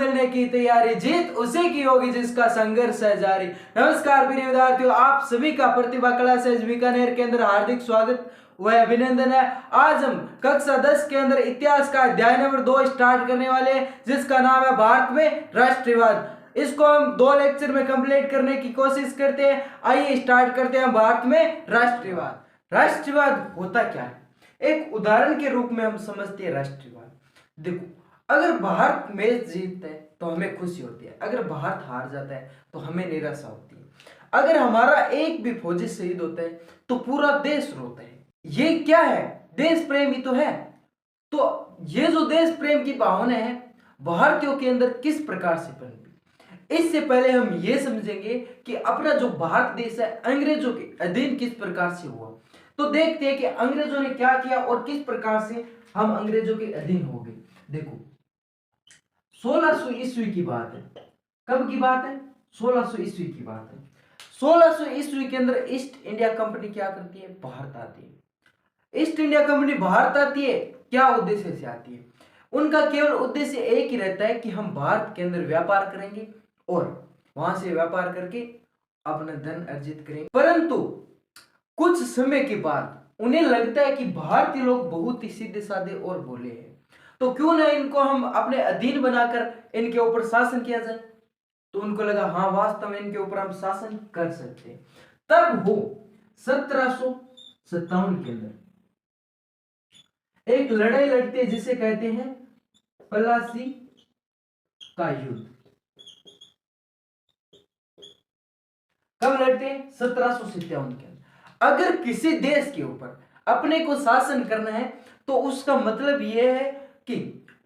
बदलने की तैयारी, जीत उसी की होगी जिसका संघर्ष है जारी। नमस्कार प्रिय विद्यार्थियों, आप सभी का प्रतिभा कला से बीकानेर के अंदर हार्दिक स्वागत व अभिनंदन है। आज हम कक्षा 10 के अंदर इतिहास का अध्याय नंबर 2 स्टार्ट करने वाले हैं, जिसका नाम है भारत में राष्ट्रवाद। इसको हम 2 लेक्चर में कंप्लीट करने की कोशिश करते हैं। आइए स्टार्ट करते हैं भारत में राष्ट्रवाद। राष्ट्रवाद होता क्या है, एक उदाहरण के रूप में हम समझते हैं राष्ट्रवाद। देखो, अगर भारत मैच जीतता है तो हमें खुशी होती है, अगर भारत हार जाता है तो हमें निराशा होती है, अगर हमारा एक भी फौजी शहीद होता है तो पूरा देश रोता है। ये क्या है, देश प्रेम ही तो है। तो ये जो देश प्रेम की भावना है भारतीयों के अंदर किस प्रकार से पनपी, इससे पहले हम ये समझेंगे कि अपना जो भारत देश है अंग्रेजों के अधीन किस प्रकार से हुआ। तो देखते हैं कि अंग्रेजों ने क्या किया और किस प्रकार से हम अंग्रेजों के अधीन हो गए। देखो, 1600 ईस्वी की बात है। कब की बात है? 1600 ईस्वी की बात है। 1600 ईस्वी के अंदर ईस्ट इंडिया कंपनी क्या करती है? भारत आती है। ईस्ट इंडिया कंपनी भारत आती है, क्या उद्देश्य से आती है? उनका केवल उद्देश्य एक ही रहता है कि हम भारत के अंदर व्यापार करेंगे और वहां से व्यापार करके अपना धन अर्जित करेंगे। परंतु कुछ समय के बाद उन्हें लगता है कि भारतीय लोग बहुत ही सीधे साधे और भोले हैं, तो क्यों ना इनको हम अपने अधीन बनाकर इनके ऊपर शासन किया जाए। तो उनको लगा हाँ, वास्तव में इनके ऊपर हम शासन कर सकते हैं। तब वो 1757 के अंदर एक लड़ाई लड़ते हैं जिसे कहते हैं प्लासी का युद्ध। कब लड़ते हैं? 1757 के अंदर। अगर किसी देश के ऊपर अपने को शासन करना है तो उसका मतलब यह है कि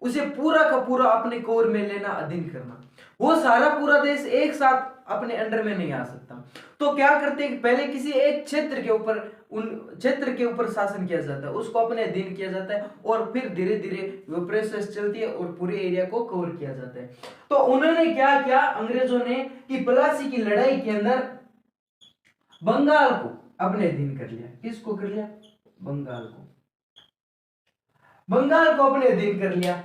उसे पूरा का पूरा अपने कोर में लेना, अधीन करना। वो सारा पूरा देश एक साथ अपने अंडर में नहीं आ सकता। तो क्या करते हैं, पहले किसी एक क्षेत्र के ऊपर, उन क्षेत्र के ऊपर शासन किया जाता है, उसको अपने अधीन किया जाता है और फिर धीरे धीरे वो प्रोसेस चलती है और पूरे एरिया को कवर किया जाता है। तो उन्होंने क्या किया अंग्रेजों ने कि प्लासी की लड़ाई के अंदर बंगाल को अपने अधीन कर लिया। किसको कर लिया? बंगाल को। बंगाल को अपने अधीन कर लिया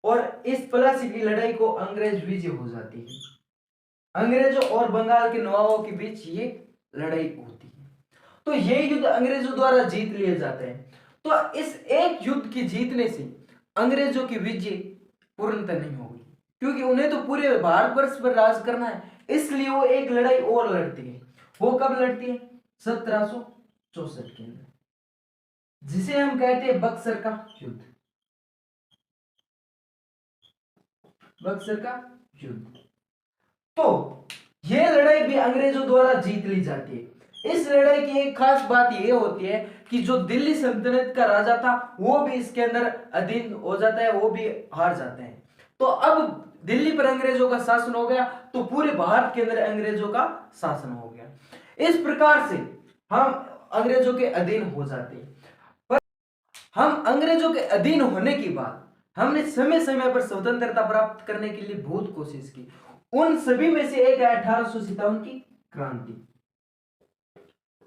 और इस प्लासी की लड़ाई को अंग्रेज विजय हो जाती है। अंग्रेजों और बंगाल के नवाबों के बीच ये लड़ाई होती है। तो ये युद्ध अंग्रेजों द्वारा जीत लिए जाते हैं। तो इस एक युद्ध की जीतने से अंग्रेजों की विजय पूर्णतः नहीं होगी, क्योंकि उन्हें तो पूरे भारतवर्ष पर राज करना है। इसलिए वो एक लड़ाई और लड़ती है। वो कब लड़ती है? 1764 के अंदर, जिसे हम कहते हैं बक्सर का युद्ध। बक्सर का युद्ध। तो यह लड़ाई भी अंग्रेजों द्वारा जीत ली जाती है। इस लड़ाई की एक खास बात यह होती है कि जो दिल्ली सल्तनत का राजा था वो भी इसके अंदर अधीन हो जाता है, वो भी हार जाते हैं। तो अब दिल्ली पर अंग्रेजों का शासन हो गया, तो पूरे भारत के अंदर अंग्रेजों का शासन हो गया। इस प्रकार से हम अंग्रेजों के अधीन हो जाते हैं। पर हम अंग्रेजों के अधीन होने के बाद हमने समय समय पर स्वतंत्रता प्राप्त करने के लिए बहुत कोशिश की। उन सभी में से एक है 1857 की क्रांति।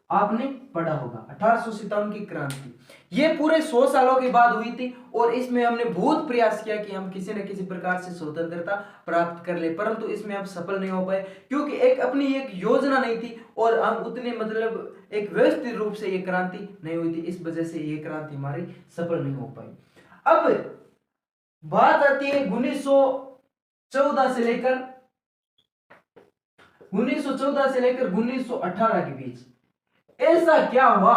आपने पढ़ा होगा 1857 की क्रांति। ये पूरे 100 सालों के बाद हुई थी और इसमें हमने बहुत प्रयास किया कि हम किसी न किसी प्रकार से स्वतंत्रता प्राप्त कर ले, परंतु इसमें हम सफल नहीं हो पाए, क्योंकि अपनी एक योजना नहीं थी और हम उतने मतलब एक व्यवस्थित रूप से ये क्रांति नहीं हुई थी। इस वजह से ये क्रांति हमारी सफल नहीं हो पाई। अब बात आती है 1914 से लेकर 1918 के बीच। ऐसा क्या हुआ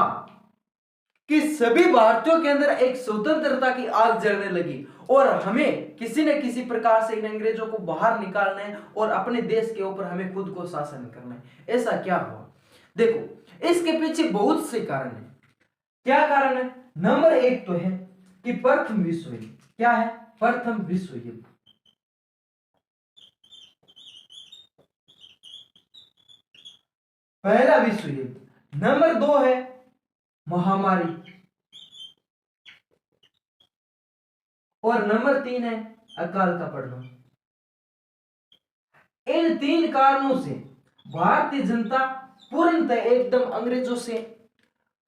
कि सभी भारतीयों के अंदर एक स्वतंत्रता की आग जलने लगी और हमें किसी न किसी प्रकार से इन अंग्रेजों को बाहर निकालना है और अपने देश के ऊपर हमें खुद को शासन करना है। ऐसा क्या हुआ? देखो, इसके पीछे बहुत से कारण हैं। क्या कारण है? नंबर 1 तो है कि प्रथम विश्व युद्ध। क्या है? प्रथम विश्व युद्ध। पहला विश्व युद्ध। नंबर 2 है महामारी और नंबर 3 है अकाल का पड़ना। इन 3 कारणों से भारतीय जनता पूर्णतः एकदम अंग्रेजों से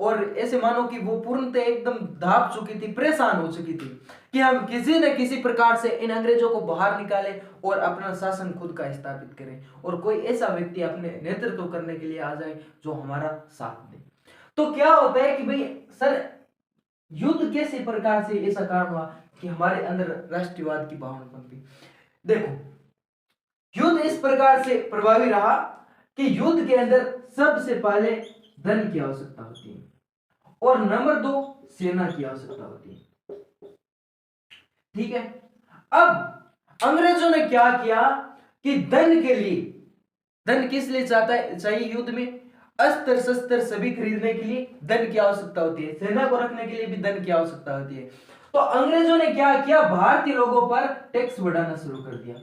और ऐसे मानो कि वो पूर्णतः एकदम धाप चुकी थी, परेशान हो चुकी थी कि हम किसी न किसी प्रकार से इन अंग्रेजों को बाहर निकालें और अपना शासन खुद का स्थापित करें और कोई ऐसा व्यक्ति अपने नेतृत्व करने के लिए आ जाए जो हमारा साथ दे। तो क्या होता है कि भाई सर, युद्ध कैसे प्रकार से ऐसा कारण हुआ कि हमारे अंदर राष्ट्रवाद की भावना बनती। देखो, युद्ध इस प्रकार से प्रभावी रहा कि युद्ध के अंदर सबसे पहले धन की आवश्यकता होती है और नंबर 2 सेना की आवश्यकता होती है। ठीक है, अब अंग्रेजों ने क्या किया कि धन के लिए, धन किस लिए चाहता है चाहिए युद्ध में, अस्त्र शस्त्र सभी खरीदने के लिए धन की आवश्यकता होती है, सेना को रखने के लिए भी धन की आवश्यकता होती है। तो अंग्रेजों ने क्या किया, भारतीय लोगों पर टैक्स बढ़ाना शुरू कर दिया,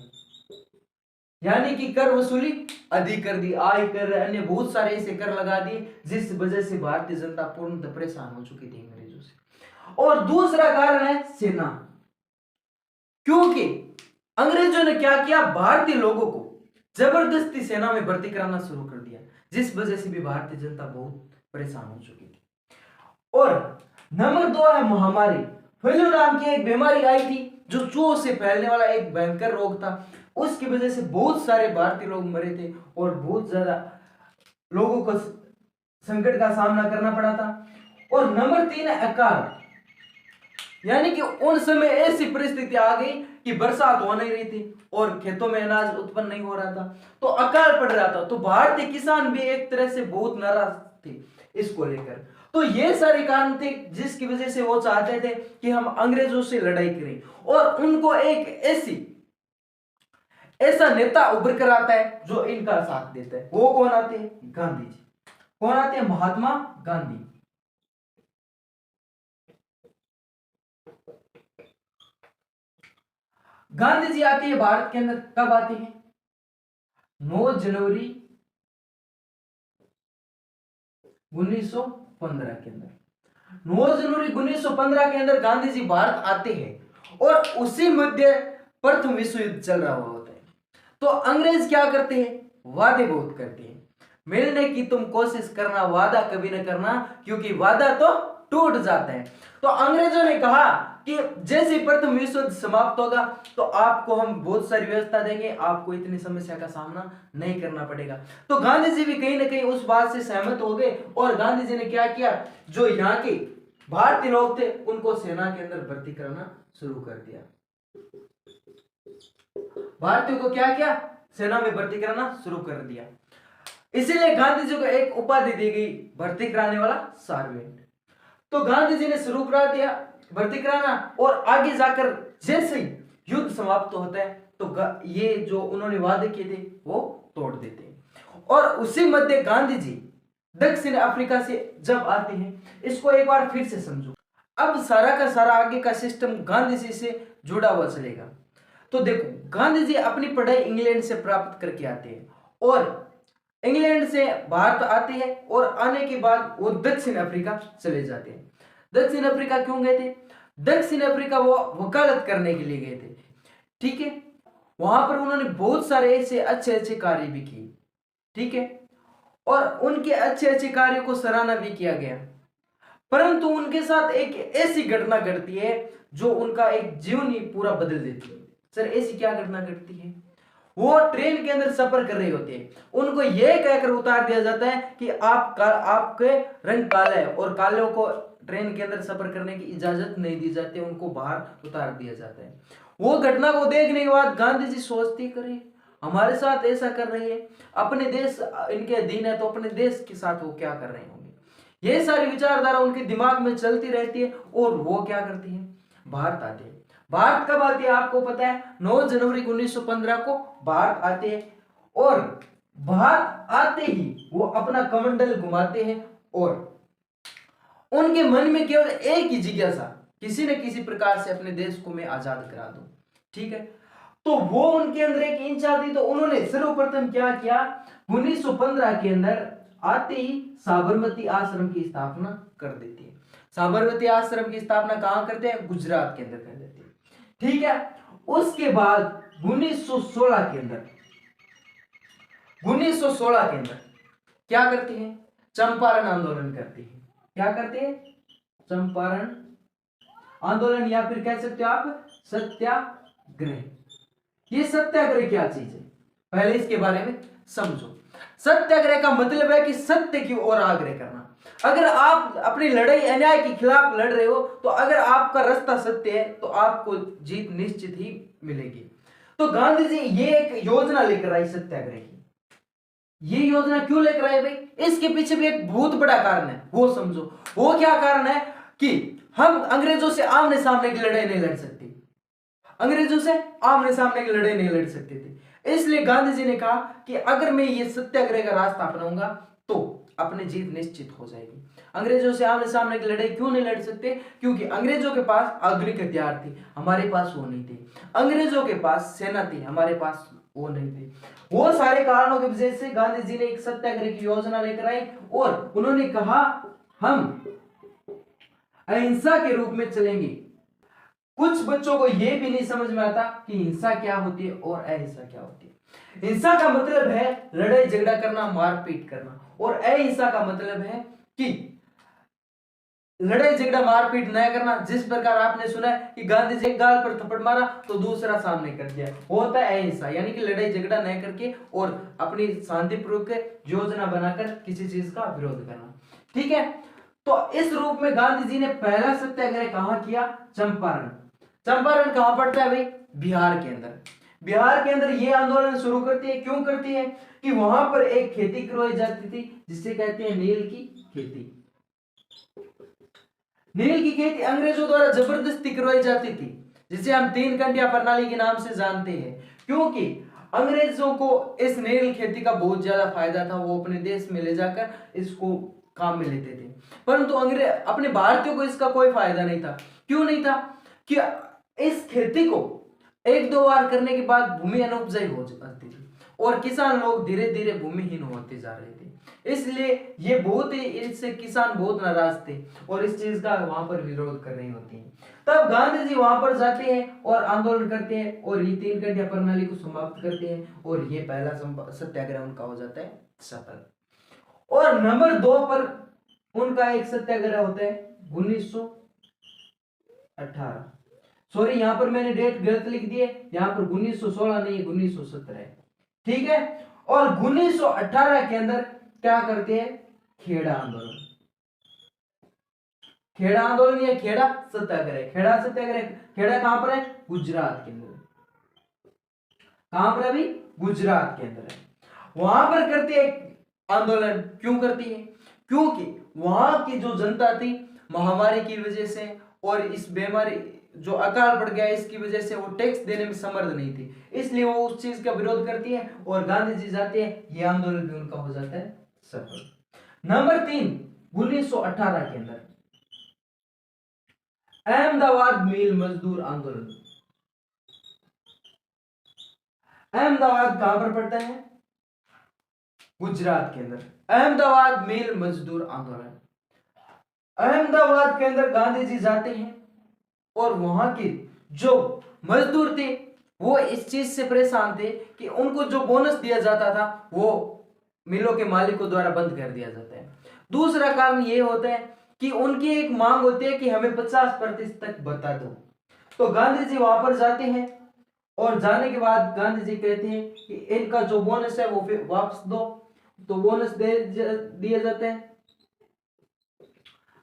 यानी कि कर वसूली अधिक कर दी, आय कर, अन्य बहुत सारे ऐसे कर लगा दिए जिस वजह से भारतीय जनता पूर्णतः परेशान हो चुकी थी अंग्रेजों से। और दूसरा कारण है सेना, क्योंकि अंग्रेजों ने क्या किया, भारतीय लोगों को जबरदस्ती सेना में भर्ती कराना शुरू कर दिया, जिस वजह से भी भारतीय जनता बहुत परेशान हो चुकी थी। और नंबर 2 है महामारी। फ्लू नाम की एक बीमारी आई थी जो चूहों से फैलने वाला एक भयंकर रोग था, उसकी वजह से बहुत सारे भारतीय लोग मरे थे और बहुत ज्यादा लोगों को संकट का सामना करना पड़ा था। और नंबर 3 है अकाल, यानी कि उन समय ऐसी परिस्थिति आ गई कि बरसात हो नहीं रही थी और खेतों में अनाज उत्पन्न नहीं हो रहा था, तो अकाल पड़ रहा था। तो भारतीय किसान भी एक तरह से बहुत नाराज थे इसको लेकर। तो ये सारे कारण थे जिसकी वजह से वो चाहते थे कि हम अंग्रेजों से लड़ाई करें, और उनको एक ऐसा नेता उभर कर आता है जो इनका साथ देता है। वो कौन आते हैं, गांधी जी। कौन आते हैं, महात्मा गांधी। गांधी जी आते हैं भारत के अंदर, कब आते हैं, 9 जनवरी 1915 के अंदर। 9 जनवरी 1915 के अंदर गांधी जी भारत आते हैं और उसी मध्य प्रथम विश्व युद्ध चल रहा होता है। तो अंग्रेज क्या करते हैं, वादे बहुत करते हैं, मिलने की तुम कोशिश करना, वादा कभी न करना, क्योंकि वादा तो टूट जाता है। तो अंग्रेजों ने कहा कि जैसे प्रथम विश्व युद्ध समाप्त होगा तो आपको हम बहुत सारी व्यवस्था देंगे, आपको इतनी समस्या का सामना नहीं करना पड़ेगा। तो गांधी जी भी कहीं ना कहीं उस बात से सहमत हो गए और गांधी जी ने क्या किया, जो यहाँ के भारतीय लोग थे उनको सेना के अंदर भर्ती करना शुरू कर दिया। भारतीयों को क्या किया, सेना में भर्ती कराना शुरू कर दिया। इसीलिए गांधी जी को एक उपाधि दी गई, भर्ती कराने वाला सार्वेंट। तो गांधी जी ने शुरू करा दिया भर्ती कराना, और आगे जाकर जैसे ही युद्ध समाप्त होता है तो ये जो उन्होंने वादे किए थे वो तोड़ देते हैं। और उसी मध्य गांधी जी दक्षिण अफ्रीका से जब आते हैं, इसको एक बार फिर से समझो, अब सारा का सारा आगे का सिस्टम गांधी जी से जुड़ा हुआ चलेगा। तो देखो, गांधी जी अपनी पढ़ाई इंग्लैंड से प्राप्त करके आते हैं और इंग्लैंड से भारत आते हैं, और आने के बाद वो दक्षिण अफ्रीका चले जाते हैं। दक्षिण अफ्रीका क्यों गए थे, दक्षिण अफ्रीका वो वकालत करने के लिए गए थे। ठीक है, वहां पर उन्होंने बहुत सारे ऐसे अच्छे अच्छे कार्य भी किए। ठीक है, और उनके अच्छे अच्छे कार्यों को सराहना भी किया गया, परंतु उनके साथ एक ऐसी घटना घटती है जो उनका एक जीवन ही पूरा बदल देती है। सर, ऐसी क्या घटना घटती है, वो ट्रेन के अंदर सफर कर रहे होते हैं, उनको यह कहकर उतार दिया जाता है कि आपके रंग काला है और कालों को ट्रेन के अंदर सफर करने की इजाजत नहीं दी जाती, उनको बाहर उतार दिया जाता है। वो घटना को देखने के बाद गांधी जी सोचते, करे हमारे साथ ऐसा कर रहे हैं, अपने देश इनके अधीन है तो अपने देश के साथ वो क्या कर रहे होंगे। ये सारी विचारधारा उनके दिमाग में चलती रहती है और वो क्या करती है, भारत आते हैं। भारत कब आते हैं आपको पता है, 9 जनवरी 1915 को भारत आते हैं, और भारत आते ही वो अपना कमंडल घुमाते हैं और उनके मन में केवल एक ही जिज्ञासा, किसी न किसी प्रकार से अपने देश को मैं आजाद करा दूं। ठीक है, तो वो उनके अंदर एक इच्छा थी। तो उन्होंने सर्वप्रथम क्या किया, 1915 के अंदर आते ही साबरमती आश्रम की स्थापना कर देती है। साबरमती आश्रम की स्थापना कहां करते हैं, गुजरात के अंदर कर देते हैं। ठीक है, उसके बाद 1916 के अंदर क्या करते हैं, चंपारण आंदोलन करते हैं। क्या करते हैं? चंपारण आंदोलन, या फिर कह सकते हो आप सत्याग्रह। ये सत्याग्रह क्या चीज है, पहले इसके बारे में समझो। सत्याग्रह का मतलब है कि सत्य की ओर आग्रह करना। अगर आप अपनी लड़ाई अन्याय के खिलाफ लड़ रहे हो, तो अगर आपका रास्ता सत्य है तो आपको जीत निश्चित ही मिलेगी। तो गांधी जी ये एक योजना लेकर आई सत्याग्रह की। ये योजना क्यों लेकर आए भाई? इसके पीछे भी एक बहुत बड़ा कारण है, वो समझो। वो क्या कारण है कि हम अंग्रेजों से आमने सामने की लड़ाई नहीं लड़ सकते, अंग्रेजों से आमने सामने की लड़ाई नहीं लड़ सकते थे। इसलिए गांधी जी ने कहा कि अगर मैं ये सत्याग्रह का रास्ता अपनाऊंगा तो अपनी जीत निश्चित हो जाएगी। अंग्रेजों से आमने सामने की लड़ाई क्यों नहीं लड़ सकते? क्योंकि अंग्रेजों के पास आधुनिक हथियार थे, हमारे पास वो नहीं थे। अंग्रेजों के पास सेना थी, हमारे पास वो नहीं थे। वो सारे कारणों की वजह से गांधी जी ने एक सत्याग्रह की योजना लेकर आई और उन्होंने कहा हम अहिंसा के रूप में चलेंगे। कुछ बच्चों को यह भी नहीं समझ में आता कि हिंसा क्या होती है और अहिंसा क्या होती है। हिंसा का मतलब है लड़ाई झगड़ा करना, मारपीट करना, और अहिंसा का मतलब है कि लड़ाई झगड़ा मारपीट न करना। जिस प्रकार आपने सुना है कि गांधी जी एक गाल पर थप्पड़ मारा तो दूसरा सामने कर दिया, वो होता है अहिंसा, यानी कि लड़ाई झगड़ा न करके और अपनी शांतिपूर्वक योजना बनाकर किसी चीज का विरोध करना। ठीक है, तो इस रूप में गांधी जी ने पहला सत्याग्रह कहां किया? चंपारण। चंपारण कहां पड़ता है भाई? बिहार के अंदर। बिहार के अंदर ये आंदोलन शुरू करती है। क्यों करती है? कि वहां पर एक खेती करवाई जाती थी जिसे कहते हैं नील की खेती। नील की खेती अंग्रेजों द्वारा जबरदस्ती करवाई जाती थी, जिसे हम तीन कंडिया प्रणाली के नाम से जानते हैं। क्योंकि अंग्रेजों को इस नील खेती का बहुत ज्यादा फायदा था, वो अपने देश में ले जाकर इसको काम में लेते थे, परंतु अंग्रेज अपने भारतीयों को इसका कोई फायदा नहीं था। क्यों नहीं था? कि इस खेती को एक दो बार करने के बाद भूमि अनुपजाई हो जाती थी और किसान लोग धीरे धीरे भूमिहीन होते जा रहे थे। इसलिए ये बहुत ही, इससे किसान बहुत नाराज थे और इस चीज का वहां पर विरोध कर रही होती है। तब गांधी जी वहां पर जाते हैं और आंदोलन करते हैं और ये तीन कंडिया प्रणाली को समाप्त करते हैं और ये पहला सत्याग्रह उनका हो जाता है सफल। और नंबर 2 पर उनका एक सत्याग्रह होता है 1918। सॉरी, यहां पर मैंने डेट गलत लिख दी है, यहां पर 1916 नहीं, 1917 है। ठीक है, और 1918 के अंदर क्या करते हैं? खेड़ा आंदोलन। खेड़ा आंदोलन या खेड़ा सत्याग्रह। खेड़ा सत्याग्रह, खेड़ा कहां पर है? गुजरात के अंदर। कहां पर अभी? गुजरात के अंदर है। वहां पर करते हैं आंदोलन। क्यों करती है? क्योंकि वहां की जो जनता थी महामारी की वजह से और इस बीमारी जो अकाल पड़ गया इसकी वजह से वो टैक्स देने में समर्थ नहीं थी, इसलिए वो उस चीज का विरोध करती है और गांधी जी जाते हैं, ये आंदोलन भी उनका हो जाता है सफल। नंबर 3, 1918 के अंदर अहमदाबाद मिल मजदूर आंदोलन। अहमदाबाद कहां पर पड़ता है? गुजरात के अंदर। अहमदाबाद मिल मजदूर आंदोलन। अहमदाबाद के अंदर गांधी जी जाते हैं और वहां के जो मजदूर थे वो इस चीज से परेशान थे कि उनको जो बोनस दिया जाता था वो मिलों के मालिकों द्वारा बंद कर दिया जाता है। दूसरा कारण ये होता है कि उनकी एक मांग होती है कि हमें 50% तक बता दो। तो गांधी जी वहां पर जाते हैं और जाने के बाद गांधी जी कहते हैं कि इनका जो बोनस है वो फिर वापस दो। तो बोनस दिए जाते हैं,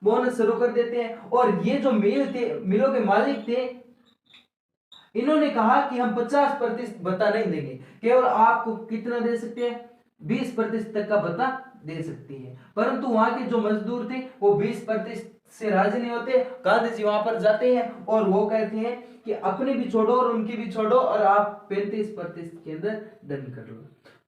बोनस शुरू कर देते हैं। और ये जो मिल थे, मिलों के मालिक थे, इन्होंने कहा कि हम 50% भत्ता नहीं देंगे, केवल आपको कितना दे सकते हैं? 20% तक का भत्ता दे सकती है। परंतु वहां के जो मजदूर थे वो 20% से राजी नहीं होते। गांधी जी वहां पर जाते हैं और वो कहते हैं कि अपने भी छोड़ो और उनकी भी छोड़ो और आप 35% के अंदर डन कर लो।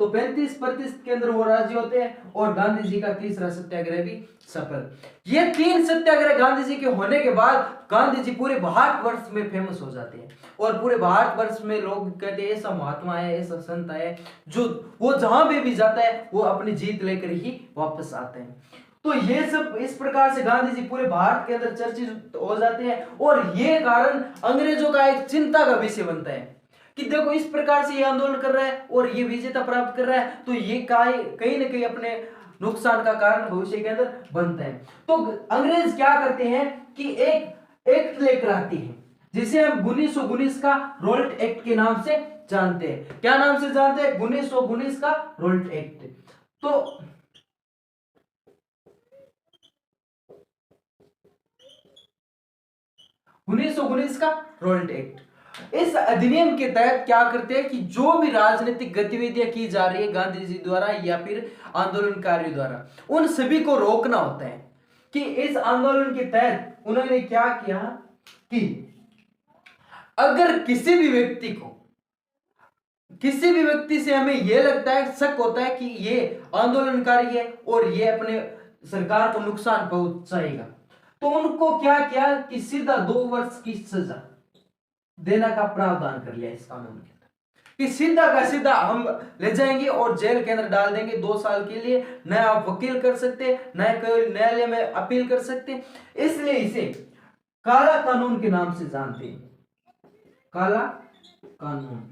तो 35% के अंदर वो राजी होते हैं और गांधी जी का तीसरा सत्याग्रह भी सफल। ये 3 सत्याग्रह गांधी जी के होने के बाद गांधी जी पूरे भारतवर्ष में फेमस हो जाते हैं और पूरे भारतवर्ष में लोग कहते हैं ऐसा महात्मा है, ऐसा संत है जो वो जहां भी जाता है वो अपनी जीत लेकर ही वापस आते हैं। तो ये सब इस प्रकार से गांधी जी पूरे भारत के अंदर चर्चित हो जाते हैं और ये कारण अंग्रेजों का एक चिंता का विषय बनता है कि देखो इस प्रकार से ये आंदोलन कर रहा है और ये विजेता प्राप्त कर रहा है, तो ये कहीं ना कहीं अपने नुकसान का कारण भविष्य के अंदर बनता है। तो अंग्रेज क्या करते हैं कि एक एक्ट लेकर आती है जिसे हम 1919 का रोल्ट एक्ट के नाम से जानते हैं। क्या नाम से जानते हैं? 1919 का रोल्ट एक्ट। तो 1919 का रोल्ट एक्ट, इस अधिनियम के तहत क्या करते हैं कि जो भी राजनीतिक गतिविधियां की जा रही है गांधी जी द्वारा या फिर आंदोलनकारियों द्वारा, उन सभी को रोकना होता है। कि इस आंदोलन के तहत उन्होंने क्या किया कि अगर किसी भी व्यक्ति से हमें यह लगता है, शक होता है कि ये आंदोलनकारी है और ये अपने सरकार को नुकसान पहुंचाएगा, तो उनको क्या किया कि सीधा 2 वर्ष की सजा देने का प्रावधान कर लिया इस कानून के अंदर। कि सीधा का सीधा हम ले जाएंगे और जेल के अंदर डाल देंगे 2 साल के लिए, न आप वकील कर सकते, न कोई न्यायालय में अपील कर सकते। इसलिए इसे काला कानून के नाम से जानते हैं। काला कानून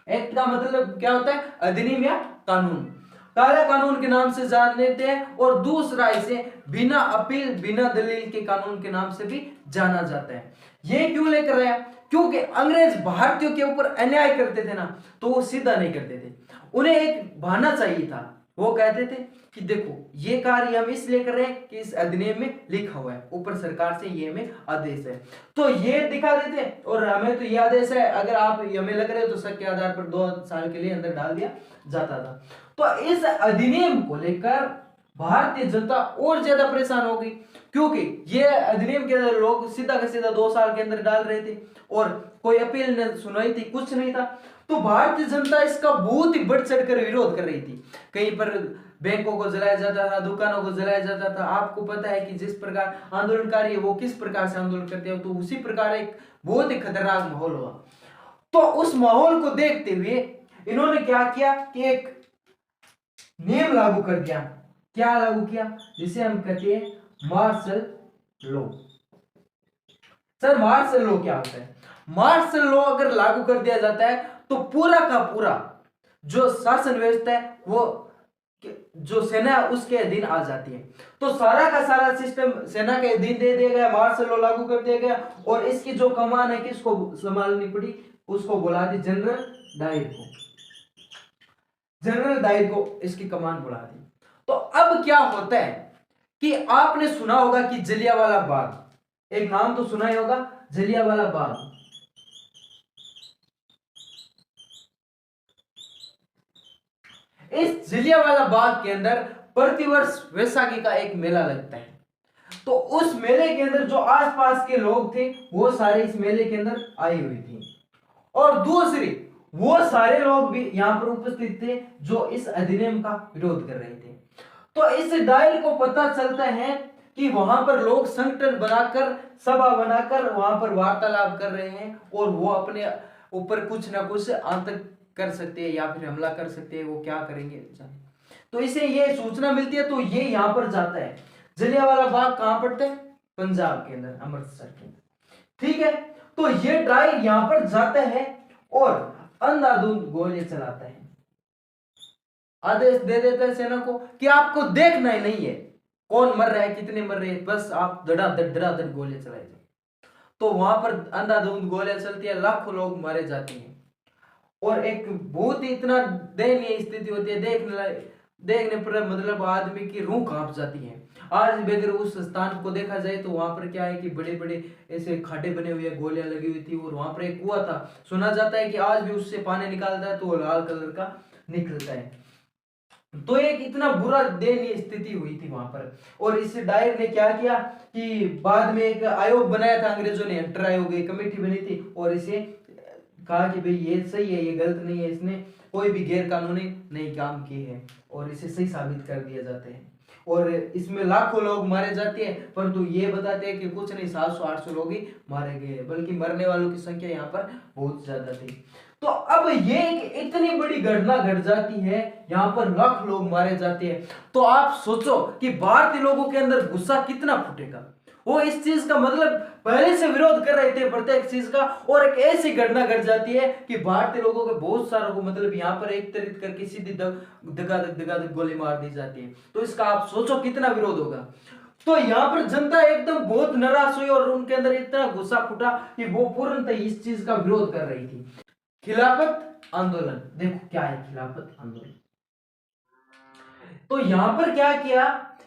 एक्ट का मतलब क्या होता है? अधिनियम या कानून। काला कानून के नाम से जान लेते हैं। और दूसरा, इसे बिना अपील बिना दलील के कानून के नाम से भी जाना जाता है। ये क्यों लेकर आया? क्योंकि अंग्रेज भारतीयों के ऊपर अन्याय करते थे ना, तो वो सीधा नहीं करते थे, उन्हें एक बहाना चाहिए था। वो कहते थे कि देखो ये कार्य हम इसलिए कर रहे हैं कि इस अधिनियम में लिखा हुआ है, ऊपर सरकार से ये हमें आदेश है, तो ये दिखा देते और हमें तो ये आदेश है, अगर आप हमें लग रहे हो तो शक के आधार पर 2 साल के लिए अंदर डाल दिया जाता था। तो इस अधिनियम को लेकर भारतीय जनता और ज्यादा परेशान हो गई, क्योंकि ये अधिनियम के अंदर लोग सीधा का सीधा 2 साल के अंदर डाल रहे थे और कोई अपील न सुनाई थी, कुछ नहीं था। तो भारतीय जनता इसका बहुत ही बढ़ चढ़कर विरोध कर रही थी। कहीं पर बैंकों को जलाया जाता था, दुकानों को जलाया जाता था। आपको पता है कि जिस प्रकार आंदोलनकारी है वो किस प्रकार से आंदोलन करते हैं, तो उसी प्रकार एक बहुत ही खतरनाक माहौल हुआ। तो उस माहौल को देखते हुए इन्होंने क्या किया कि एक नियम लागू कर दिया। क्या लागू किया? जिसे हम कहते हैं martial law. Sir martial law क्या होता है? मार्शल लॉ अगर लागू कर दिया जाता है तो पूरा का पूरा जो शासन व्यवस्था है वो जो सेना उसके अधीन आ जाती है। तो सारा का सारा सिस्टम सेना के अधीन दे दिया गया, मार्शल लॉ लागू कर दिया गया। और इसकी जो कमान है किसको संभालनी पड़ी? उसको बुला दी जनरल डायर को। जनरल डायर को इसकी कमान बुला दी। तो अब क्या होता है कि आपने सुना होगा कि जलियांवाला बाग, एक नाम तो सुना ही होगा, जलियांवाला बाग। इस जलियांवाला बाग के अंदर प्रतिवर्ष वैसाखी का एक मेला लगता है। तो उस मेले के अंदर जो आसपास के लोग थे वो सारे इस मेले के अंदर आए हुए थे, और दूसरी वो सारे लोग भी यहां पर उपस्थित थे जो इस अधिनियम का विरोध कर रहे थे। तो इस डायल को पता चलता है कि वहां पर लोग संगठन बनाकर, सभा बनाकर वहां पर वार्तालाप कर रहे हैं और वो अपने ऊपर कुछ ना कुछ आतंक कर सकते हैं या फिर हमला कर सकते हैं। वो क्या करेंगे? तो इसे ये सूचना मिलती है, तो ये यहां पर जाता है। जलियांवाला बाग कहां पड़ता है? पंजाब के अंदर, अमृतसर के अंदर। ठीक है, तो ये डायल यहां पर जाता है और अंधाधुंध गोलियां चलाता है। आदेश दे देता है सेना को कि आपको देखना ही नहीं है कौन मर रहा है, कितने मर रहे हैं, बस आप धड़ाधड़ गोलियां चलाई जाए। तो वहां पर अंधाधुंध गोलियां चलती है, लाखों लोग मारे जाते हैं और एक बहुत ही इतना दयनीय स्थिति होती है, देखने पर मतलब आदमी की रूह कांप जाती है। आज भी अगर उस स्थान को देखा जाए तो वहां पर क्या है कि बड़े बड़े ऐसे खाटे बने हुए, गोलियां लगी हुई थी और वहां पर एक कुआं था। सुना जाता है कि आज भी उससे पानी निकालता है तो वो लाल कलर का निकलता है। तो एक इतना बुरा दयनीय स्थिति हुई थी वहां पर। और इस डायर ने क्या किया कि बाद में एक आयोग बनाया था अंग्रेजों ने, हंटर आयोग, एक कमेटी बनी थी और इसे कहा कि भाई ये सही है, ये गलत नहीं है, इसने कोई भी गैर कानूनी नहीं काम किए हैं और इसे सही साबित कर दिया जाता है। और इसमें लाखों लोग मारे जाते हैं, परंतु ये बताते हैं कि कुछ नहीं, 700-800 लोग ही मारे गए, बल्कि मरने वालों की संख्या यहाँ पर बहुत ज्यादा थी। तो अब ये एक इतनी बड़ी घटना घट जाती है, यहाँ पर लाख लोग मारे जाते हैं। तो आप सोचो कि भारतीय लोगों के अंदर गुस्सा कितना फूटेगा। वो इस चीज का मतलब पहले से विरोध कर रहे थे प्रत्येक चीज का, और एक ऐसी घटना घट जाती है कि भारतीय लोगों के बहुत सारों को मतलब यहाँ पर एक तरीके करके सीधी दगादग गोली मार दी जाती है। तो इसका आप सोचो कितना विरोध होगा। तो यहाँ पर जनता एकदम बहुत निराश हुई और उनके अंदर इतना गुस्सा फूटा कि वो पूर्णतः इस चीज का विरोध कर रही थी। खिलाफत आंदोलन, देखो क्या है खिलाफत आंदोलन। तो यहां पर क्या किया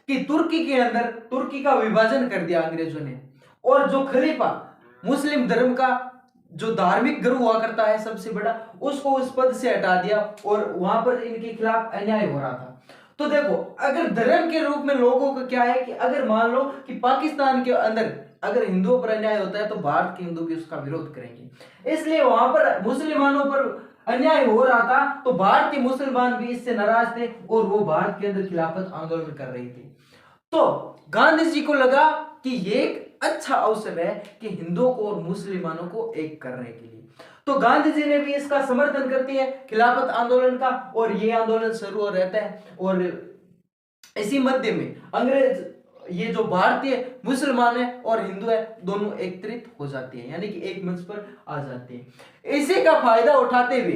कि तुर्की के अंदर तुर्की का विभाजन कर दिया अंग्रेजों ने, और जो खलीफा मुस्लिम धर्म का जो धार्मिक गुरु हुआ करता है सबसे बड़ा, उसको उस पद से हटा दिया और वहां पर इनके खिलाफ अन्याय हो रहा था। तो देखो अगर धर्म के रूप में लोगों का क्या है कि अगर मान लो कि पाकिस्तान के अंदर अगर हिंदुओं पर अन्याय होता है तो भारत के हिंदू भी उसका विरोध करेंगे, इसलिए वहां पर मुसलमानों पर अन्याय हो रहा था तो भारतीय मुसलमान भी इससे नाराज थे और वो भारत के अंदर खिलाफत आंदोलन कर रहे थे। तो गांधी जी को लगा कि ये एक अच्छा अवसर है कि हिंदुओं को और मुसलमानों को एक करने के लिए। तो गांधी जी ने भी इसका समर्थन करती है खिलाफत आंदोलन का, और ये आंदोलन शुरू हो रहता है। और इसी मध्य में अंग्रेज ये जो भारतीय मुसलमान है और हिंदू है दोनों एकत्रित हो जाते हैं, यानी कि एक मंच पर आ जाते हैं। इसी का फायदा उठाते हुए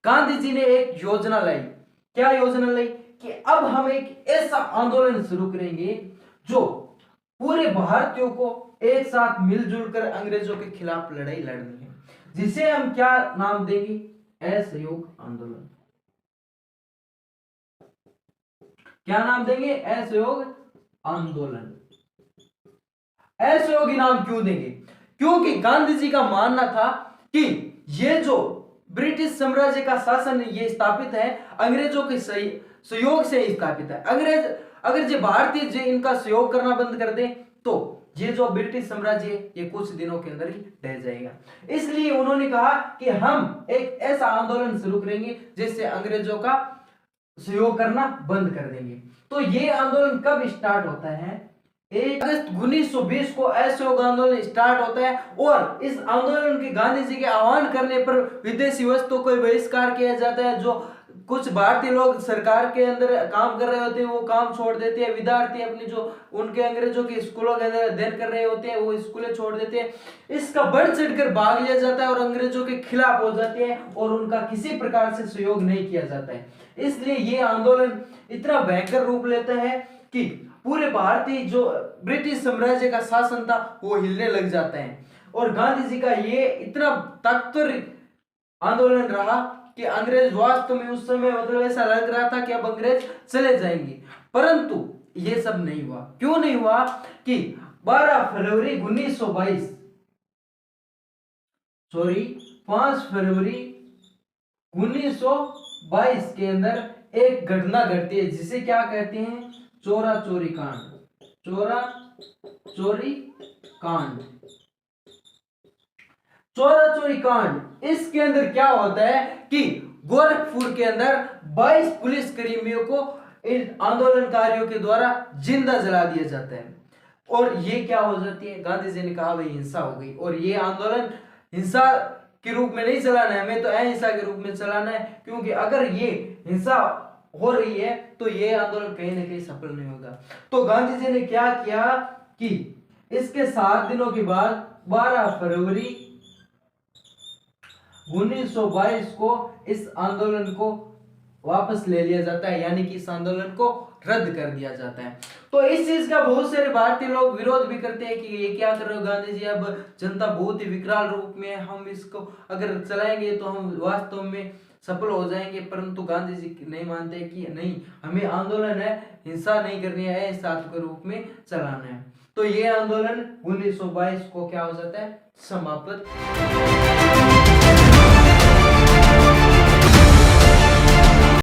गांधी जी ने एक योजना लाई। क्या योजना लाई कि अब हम एक ऐसा आंदोलन शुरू करेंगे जो पूरे भारतीयों को एक साथ मिलजुल कर अंग्रेजों के खिलाफ लड़ाई लड़नी है, जिसे हम क्या नाम देंगे, असहयोग आंदोलन। क्या नाम देंगे, असहयोग आंदोलन। असहयोगी नाम क्यों देंगे, क्योंकि गांधी जी का मानना था कि ये जो ब्रिटिश साम्राज्य का शासन ये स्थापित है अंग्रेजों के सहयोग से ही स्थापित है। अंग्रेज अगर जो भारतीय जो इनका सहयोग करना बंद कर दे तो ये जो ब्रिटिश साम्राज्य है ये कुछ दिनों के अंदर ही ढह जाएगा। इसलिए उन्होंने कहा कि हम एक ऐसा आंदोलन शुरू करेंगे जिससे अंग्रेजों का सहयोग करना बंद कर देंगे। तो ये आंदोलन कब स्टार्ट होता है, 1 अगस्त 1920 को असहयोग आंदोलन स्टार्ट होता है। और इस आंदोलन के गांधी जी के आह्वान करने पर विदेशी वस्तुओं को बहिष्कार किया जाता है। जो कुछ भारतीय लोग सरकार के अंदर काम कर रहे होते हैं वो काम छोड़ देते हैं, विद्यार्थी अपनी जो उनके अंग्रेजों के स्कूलों के अंदर अध्ययन कर रहे होते हैं वो स्कूलें छोड़ देते हैं। इसका बढ़ चढ़कर भाग लिया जाता है और अंग्रेजों के खिलाफ हो जाते हैं और उनका किसी प्रकार से सहयोग नहीं किया जाता है। इसलिए ये आंदोलन इतना भयंकर रूप लेता है कि पूरे भारतीय जो ब्रिटिश साम्राज्य का शासन था वो हिलने लग जाता है। और गांधी जी का ये इतना ताकतवर आंदोलन रहा कि अंग्रेज वास्तव में उस समय मतलब ऐसा लग रहा था कि अब अंग्रेज चले जाएंगे, परंतु ये सब नहीं हुआ। क्यों नहीं हुआ कि 5 फरवरी 1922 के अंदर एक घटना घटती है जिसे क्या कहते हैं, चोरा चोरी कांड। इसके अंदर क्या होता है कि गोरखपुर के अंदर 22 पुलिस कर्मियों को इन आंदोलनकारियों के द्वारा जिंदा जला दिया जाता है। और ये क्या हो जाती है, गांधी जी ने कहा भाई हिंसा हो गई और ये आंदोलन हिंसा के रूप में नहीं चलाना है, हमें तो अहिंसा के रूप में चलाना है, क्योंकि अगर ये हिंसा हो रही है तो ये आंदोलन कहीं ना कहीं सफल नहीं होगा। तो गांधी जी ने क्या किया कि इसके 7 दिनों के बाद 12 फरवरी 1922 को इस आंदोलन को वापस ले लिया जाता है, यानी कि इस आंदोलन को रद्द कर दिया जाता है। तो इस चीज का बहुत सारे भारतीय लोग विरोध भी करते हैं कि ये क्या कर रहे हो गांधी जी, अब जनता बहुत ही विकराल रूप में है, हम इसको अगर चलाएंगे तो हम वास्तव में सफल हो जाएंगे। परंतु गांधी जी नहीं मानते कि नहीं, हमें आंदोलन है, हिंसा नहीं करनी है, हिंसा के रूप में चलाना है। तो ये आंदोलन 1922 को क्या हो जाता है, समाप्त।